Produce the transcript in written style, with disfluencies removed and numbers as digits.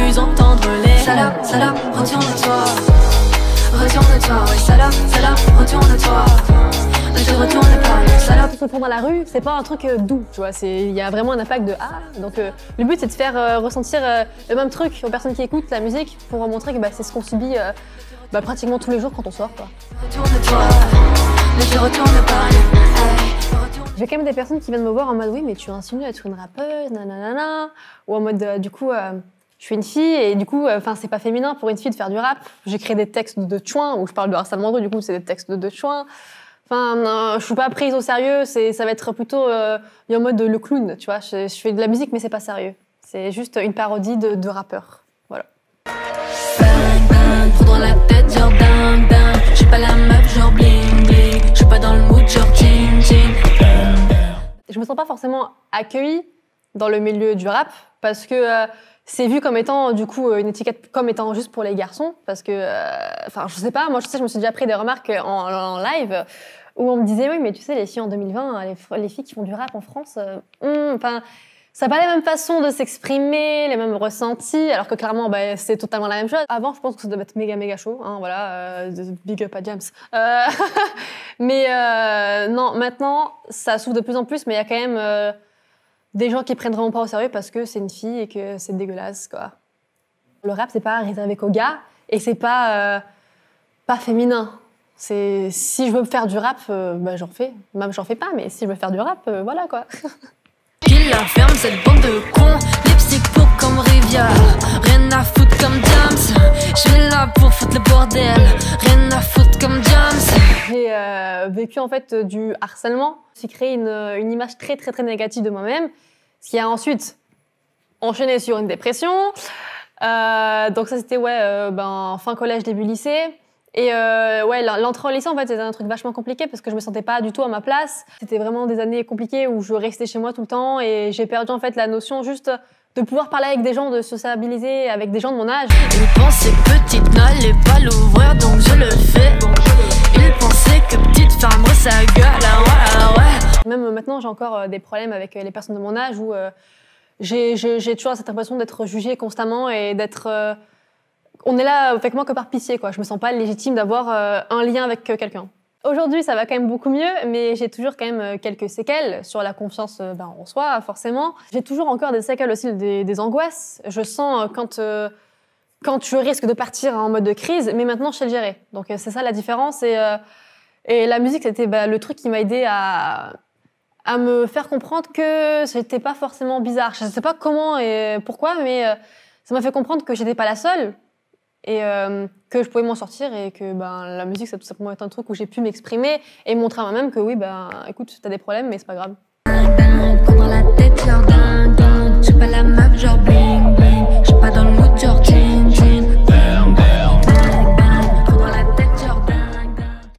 plus entendre les salope, retourne-toi. Retourne-toi, ouais, salope, retourne-toi. Ne te retourne pas, salope. Se prendre dans la rue, c'est pas un truc doux, tu vois, il y a vraiment un impact de donc le but c'est de faire ressentir le même truc aux personnes qui écoutent la musique pour montrer que c'est ce qu'on subit pratiquement tous les jours quand on sort, quoi. Retourne-toi, ne te retourne pas. J'ai quand même des personnes qui viennent me voir en mode oui mais tu insinues être une rappeuse, nanana, ou en mode du coup je suis une fille et du coup c'est pas féminin pour une fille de faire du rap. J'écris des textes de chouin où je parle de harcèlement de rue, du coup c'est des textes de chouin. Enfin, je suis pas prise au sérieux, ça va être plutôt en mode le clown, tu vois. Je fais de la musique, mais c'est pas sérieux. C'est juste une parodie de rappeur, voilà. Bang, trop dans la tête, genre ding, ding. Je suis pas la meuf, genre bling, bling. Je suis pas dans le mood, genre ching, ching. Je me sens pas forcément accueillie dans le milieu du rap, parce que c'est vu comme étant, du coup, une étiquette comme étant juste pour les garçons, parce que, je sais pas, moi, je me suis déjà pris des remarques en live, où on me disait, oui, mais tu sais, les filles en 2020, les filles qui font du rap en France, ça n'a pas la même façon de s'exprimer, les mêmes ressentis, alors que clairement, c'est totalement la même chose. Avant, je pense que ça devait être méga chaud, hein, voilà, big up à James. Mais non, maintenant, ça s'ouvre de plus en plus, mais il y a quand même des gens qui prennent vraiment pas au sérieux parce que c'est une fille et que c'est dégueulasse, quoi. Le rap, c'est pas réservé qu'aux gars, et c'est pas féminin. Si je veux faire du rap, j'en fais. Même j'en fais pas, mais si je veux faire du rap, voilà, quoi. Il la ferme cette bande de cons, lipstick pour comme Rivière. Rien à foutre comme James, je suis là pour foutre le bordel. Rien à foutre comme James. J'ai vécu en fait du harcèlement. J'ai créé une image très négative de moi-même, ce qui a ensuite enchaîné sur une dépression. Donc ça c'était fin collège, début lycée. Et l'entrée en lycée en fait c'était un truc vachement compliqué parce que je me sentais pas du tout à ma place. C'était vraiment des années compliquées où je restais chez moi tout le temps et j'ai perdu en fait la notion juste de pouvoir parler avec des gens, de sociabiliser avec des gens de mon âge. Il pensait petite n'allait pas l'ouvrir donc je le fais. Il pensait que petite fermerait sa gueule, ouais. Même maintenant j'ai encore des problèmes avec les personnes de mon âge où j'ai toujours cette impression d'être jugée constamment et d'être... on est là avec moi que par pitié, quoi. Je me sens pas légitime d'avoir un lien avec quelqu'un. Aujourd'hui, ça va quand même beaucoup mieux, mais j'ai toujours quand même quelques séquelles sur la confiance en soi, forcément. J'ai toujours encore des séquelles aussi, des angoisses. Je sens quand je risque de partir en mode de crise, mais maintenant, je sais le gérer. Donc c'est ça la différence. Et la musique, c'était le truc qui m'a aidé à me faire comprendre que c'était pas forcément bizarre. Je sais pas comment et pourquoi, mais ça m'a fait comprendre que j'étais pas la seule. Et que je pouvais m'en sortir et que la musique ça peut simplement être un truc où j'ai pu m'exprimer et montrer à moi-même que oui écoute t'as des problèmes mais c'est pas grave. Prendre la tête genre dingue, je suis pas la meuf genre bling